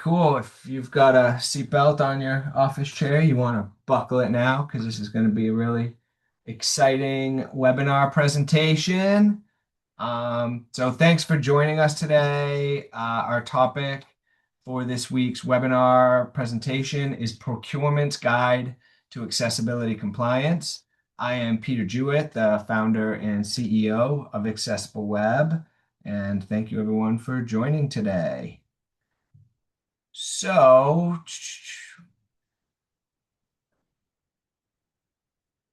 Cool. If you've got a seatbelt on your office chair, you want to buckle it now because this is going to be a really exciting webinar presentation. So thanks for joining us today. Our topic for this week's webinar presentation is Procurement's Guide to Accessibility Compliance. I am Peter Jewett, the founder and CEO of Accessible Web, and thank you everyone for joining today. So,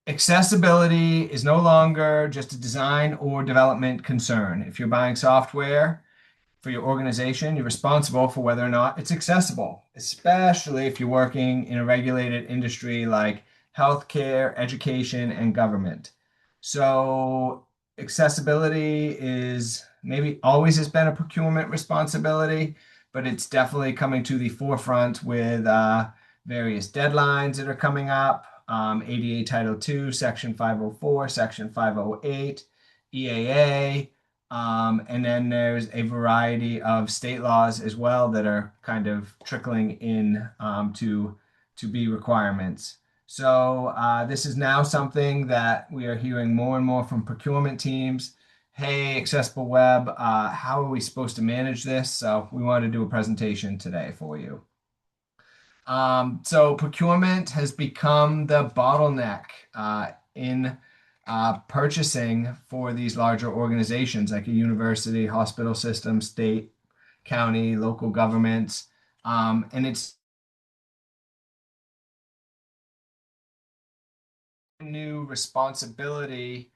accessibility is no longer just a design or development concern. If you're buying software for your organization, you're responsible for whether or not it's accessible, especially if you're working in a regulated industry like healthcare, education, and government. So, accessibility is maybe always has been a procurement responsibility, but it's definitely coming to the forefront with various deadlines that are coming up. ADA Title II, Section 504, Section 508, EAA, and then there's a variety of state laws as well that are kind of trickling in to be requirements. So this is now something that we are hearing more and more from procurement teams. Hey, Accessible Web, how are we supposed to manage this? So we want to do a presentation today for you. So procurement has become the bottleneck in purchasing for these larger organizations like a university, hospital system, state, county, local governments. And it's new responsibility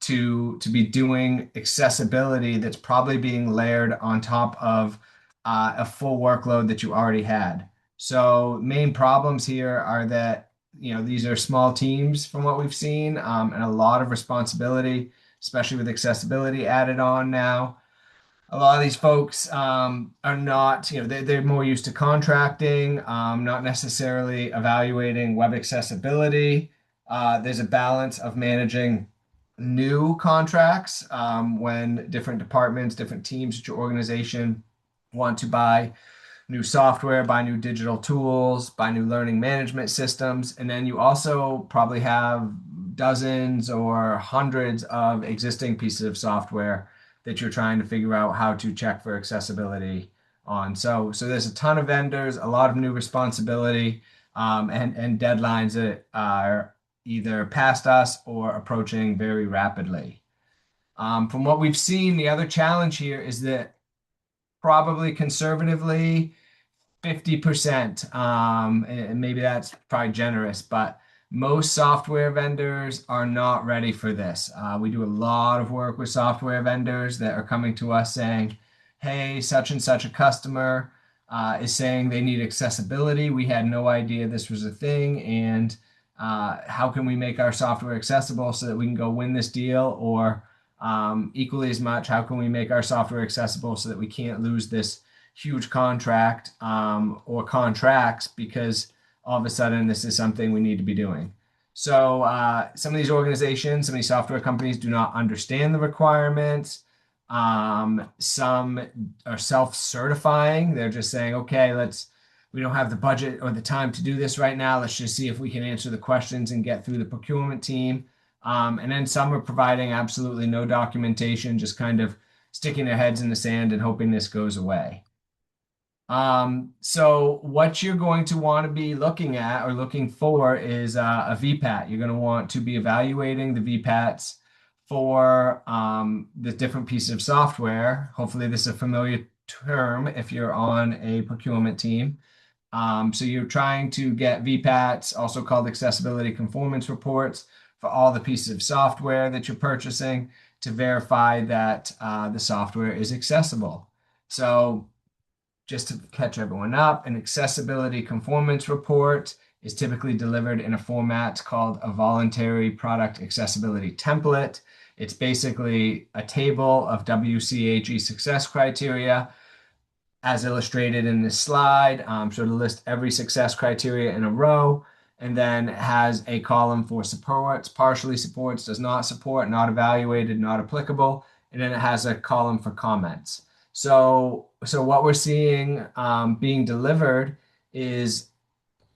to be doing accessibility that's probably being layered on top of a full workload that you already had. So main problems here are that these are small teams from what we've seen, and a lot of responsibility, especially with accessibility added on now. A lot of these folks are not, they're more used to contracting, not necessarily evaluating web accessibility. There's a balance of managing new contracts when different departments, different teams at your organization want to buy new software, buy new digital tools, buy new learning management systems. And then you also probably have dozens or hundreds of existing pieces of software that you're trying to figure out how to check for accessibility on. So there's a ton of vendors, a lot of new responsibility, and deadlines that are either past us or approaching very rapidly. From what we've seen, the other challenge here is that probably conservatively 50%, and maybe that's probably generous, but most software vendors are not ready for this. We do a lot of work with software vendors that are coming to us saying, hey, such and such a customer is saying they need accessibility. We had no idea this was a thing. And how can we make our software accessible so that we can go win this deal? Or equally as much, how can we make our software accessible so that we can't lose this huge contract or contracts because all of a sudden this is something we need to be doing. So some of these organizations, some of these software companies do not understand the requirements. Some are self-certifying. They're just saying, okay, we don't have the budget or the time to do this right now. Let's just see if we can answer the questions and get through the procurement team. And then some are providing absolutely no documentation, just kind of sticking their heads in the sand and hoping this goes away. So what you're going to want to be looking at or looking for is a VPAT. You're going to want to be evaluating the VPATs for the different pieces of software. Hopefully this is a familiar term if you're on a procurement team. So you're trying to get VPATs, also called accessibility conformance reports, for all the pieces of software that you're purchasing to verify that the software is accessible. So just to catch everyone up, an accessibility conformance report is typically delivered in a format called a voluntary product accessibility template. It's basically a table of WCAG success criteria as illustrated in this slide. So to list every success criteria in a row, and then has a column for supports, partially supports, does not support, not evaluated, not applicable, and then it has a column for comments. So what we're seeing being delivered is,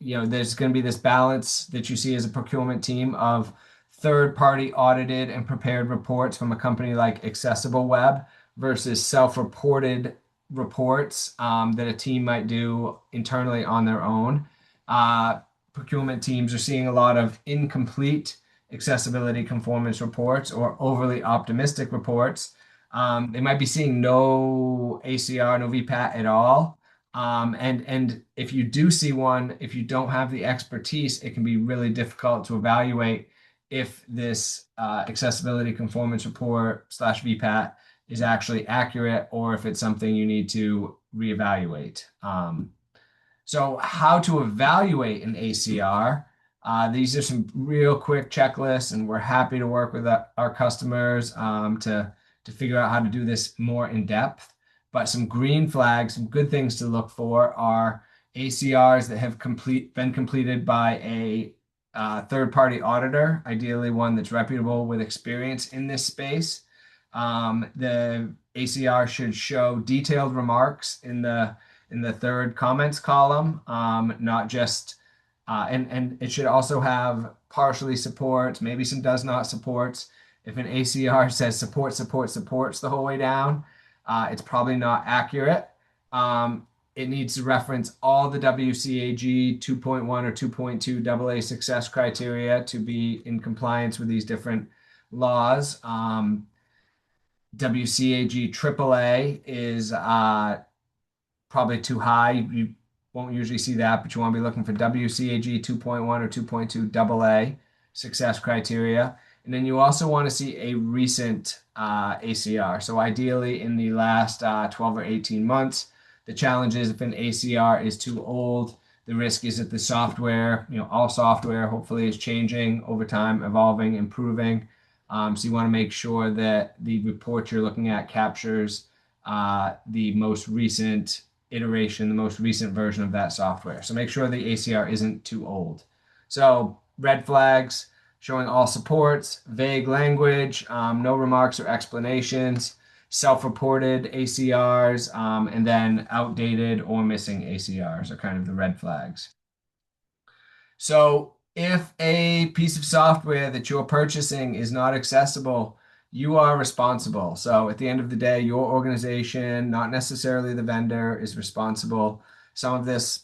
there's going to be this balance that you see as a procurement team of third-party audited and prepared reports from a company like Accessible Web versus self-reported reports that a team might do internally on their own. Uh, Procurement teams are seeing a lot of incomplete accessibility conformance reports or overly optimistic reports. They might be seeing no ACR, no VPAT at all. And if you do see one, if you don't have the expertise, it can be really difficult to evaluate if this accessibility conformance report slash VPAT is actually accurate or if it's something you need to reevaluate. So, how to evaluate an ACR? These are some real quick checklists, and we're happy to work with our customers to figure out how to do this more in depth. But some green flags, some good things to look for are ACRs that have been completed by a third-party auditor, ideally one that's reputable with experience in this space. The ACR should show detailed remarks in the third comments column, not just, and it should also have partially supports, maybe some does not supports. If an ACR says supports the whole way down, it's probably not accurate. It needs to reference all the WCAG 2.1 or 2.2 AA success criteria to be in compliance with these different laws. WCAG AAA is probably too high. You won't usually see that, but you want to be looking for WCAG 2.1 or 2.2 AA success criteria. And then you also want to see a recent ACR. So ideally in the last 12 or 18 months. The challenge is if an ACR is too old, the risk is that the software, all software hopefully is changing over time, evolving, improving. So you want to make sure that the report you're looking at captures the most recent iteration, the most recent version of that software. So make sure the ACR isn't too old. So red flags, showing all supports, vague language, no remarks or explanations, self-reported ACRs, and then outdated or missing ACRs are kind of the red flags. So if a piece of software that you're purchasing is not accessible, you are responsible. So at the end of the day, your organization, not necessarily the vendor, is responsible. Some of this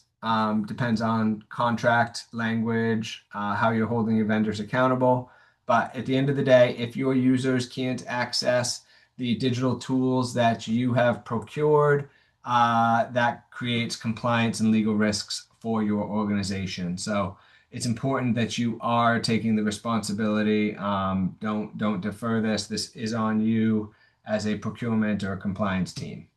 depends on contract language, how you're holding your vendors accountable. But at the end of the day, if your users can't access the digital tools that you have procured, that creates compliance and legal risks for your organization. So it's important that you are taking the responsibility. Don't defer this. This is on you as a procurement or compliance team.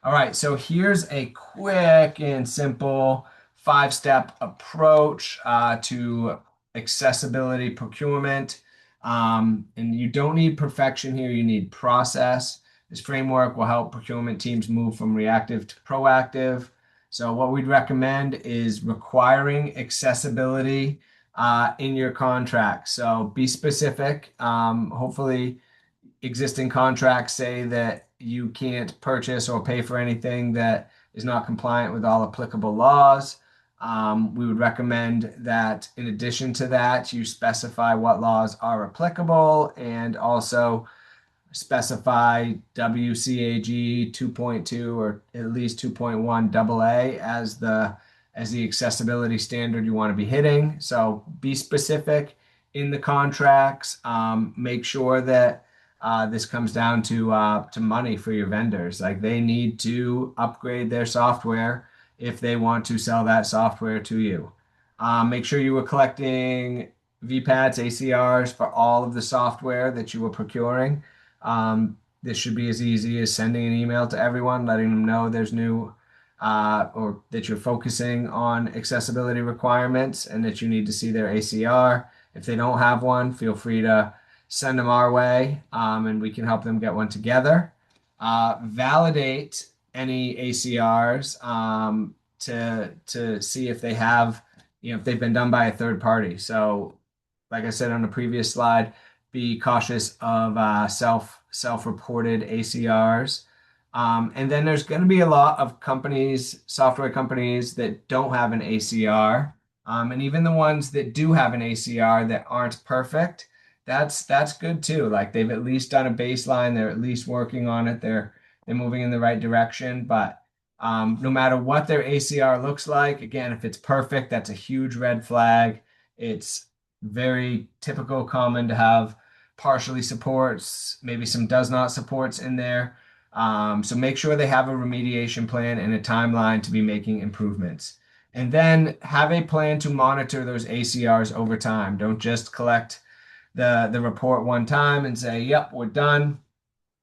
All right, so here's a quick and simple five-step approach to accessibility procurement. And you don't need perfection here, you need process. This framework will help procurement teams move from reactive to proactive. So what we'd recommend is requiring accessibility in your contract. So be specific. Hopefully, existing contracts say that you can't purchase or pay for anything that is not compliant with all applicable laws. We would recommend that in addition to that, you specify what laws are applicable and also specify WCAG 2.2 or at least 2.1 AA as the accessibility standard you want to be hitting. So be specific in the contracts. Make sure that this comes down to money for your vendors. Like they need to upgrade their software if they want to sell that software to you. Make sure you were collecting VPATs, ACRs for all of the software that you were procuring. This should be as easy as sending an email to everyone, letting them know there's new or that you're focusing on accessibility requirements and that you need to see their ACR. If they don't have one, feel free to send them our way and we can help them get one together. Validate any ACRs to see if they have, if they've been done by a third party. So, like I said on the previous slide, be cautious of self-reported ACRs. And then there's going to be a lot of companies, software companies that don't have an ACR. And even the ones that do have an ACR that aren't perfect, that's good too. Like they've at least done a baseline, they're at least working on it, they're moving in the right direction. But no matter what their ACR looks like, again, if it's perfect, that's a huge red flag. It's very typical, common to have partially supports, maybe some does not supports in there. So make sure they have a remediation plan and a timeline to be making improvements. And then have a plan to monitor those ACRs over time. Don't just collect the report one time and say, yep, we're done.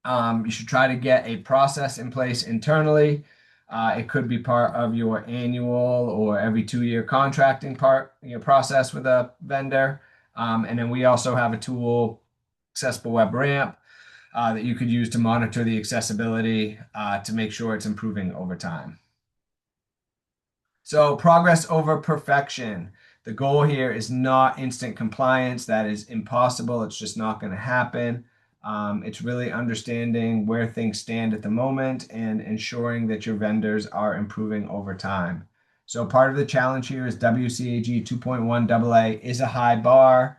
You should try to get a process in place internally. It could be part of your annual or every 2 year contracting process with a vendor. And then we also have a tool, Accessible Web Ramp, that you could use to monitor the accessibility to make sure it's improving over time. So progress over perfection. The goal here is not instant compliance. That is impossible. It's just not going to happen. It's really understanding where things stand at the moment and ensuring that your vendors are improving over time. So part of the challenge here is WCAG 2.1 AA is a high bar.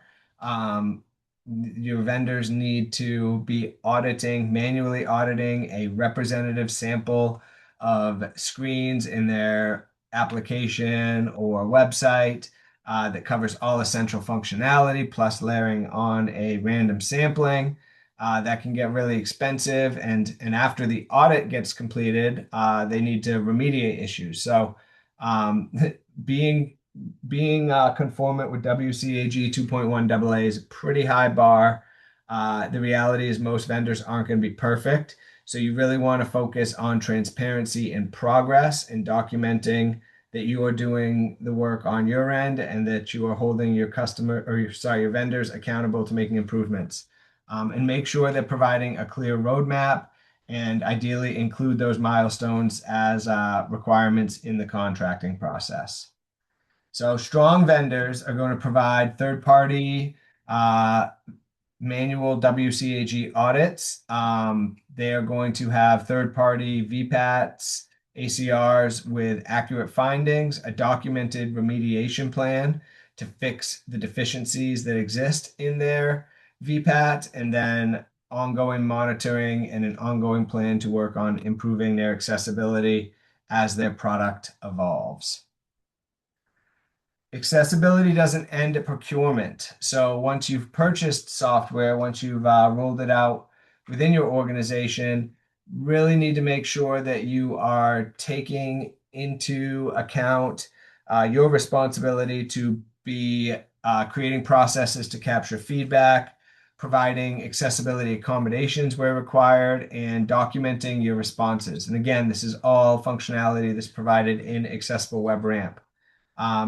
Your vendors need to be manually auditing a representative sample of screens in their application or website that covers all essential functionality, plus layering on a random sampling. That can get really expensive, and after the audit gets completed, they need to remediate issues. So, um, being conformant with WCAG 2.1 AA is a pretty high bar. The reality is most vendors aren't going to be perfect. So you really want to focus on transparency and progress and documenting that you are doing the work on your end and that you are holding your your vendors accountable to making improvements. And make sure they're providing a clear roadmap and ideally include those milestones as requirements in the contracting process. So strong vendors are going to provide third-party manual WCAG audits. They are going to have third-party VPATs, ACRs with accurate findings, a documented remediation plan to fix the deficiencies that exist in their VPAT, and then ongoing monitoring and an ongoing plan to work on improving their accessibility as their product evolves. Accessibility doesn't end at procurement. So once you've purchased software, once you've rolled it out within your organization, really need to make sure that you are taking into account your responsibility to be creating processes to capture feedback, providing accessibility accommodations where required, and documenting your responses. And again, this is all functionality that's provided in Accessible Web Ramp.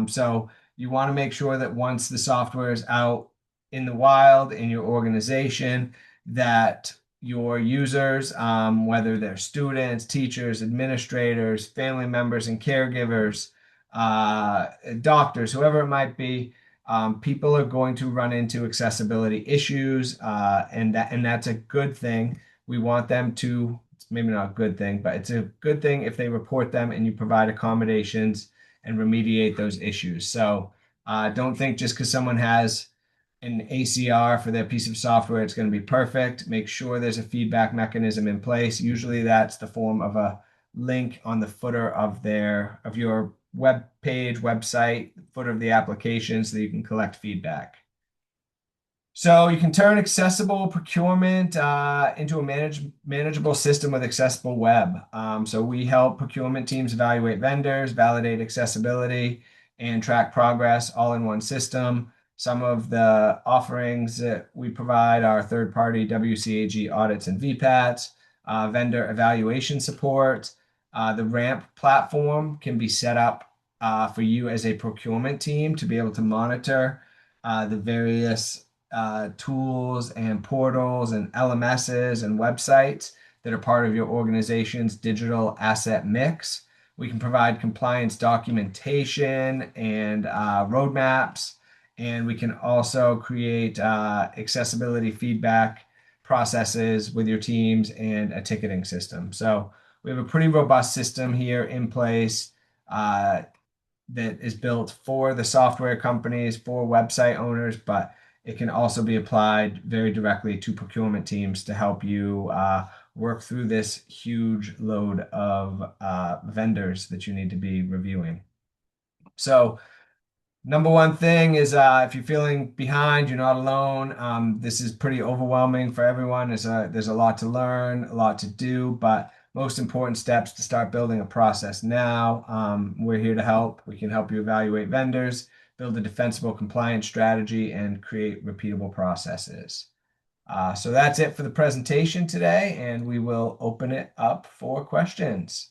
So you want to make sure that once the software is out in the wild in your organization, that your users, whether they're students, teachers, administrators, family members, and caregivers, doctors, whoever it might be, people are going to run into accessibility issues, and that's a good thing. We want them to, it's maybe not a good thing, but it's a good thing if they report them and you provide accommodations and remediate those issues. So don't think just because someone has an ACR for their piece of software, it's going to be perfect. Make sure there's a feedback mechanism in place. Usually that's the form of a link on the footer of your web page, website, footer of the application so that you can collect feedback. So you can turn accessible procurement into a manageable system with accessible web. So we help procurement teams evaluate vendors, validate accessibility, and track progress all in one system. Some of the offerings that we provide are third-party WCAG audits and VPATs, vendor evaluation support. The RAMP platform can be set up for you as a procurement team to be able to monitor the various tools and portals and LMSs and websites that are part of your organization's digital asset mix. We can provide compliance documentation and roadmaps, and we can also create accessibility feedback processes with your teams and a ticketing system. So we have a pretty robust system here in place that is built for the software companies, for website owners, but it can also be applied very directly to procurement teams to help you work through this huge load of vendors that you need to be reviewing. So number one thing is if you're feeling behind, you're not alone. This is pretty overwhelming for everyone. There's a lot to learn, a lot to do, but most important steps to start building a process now. We're here to help. We can help you evaluate vendors, build a defensible compliance strategy, and create repeatable processes. So that's it for the presentation today, and we will open it up for questions.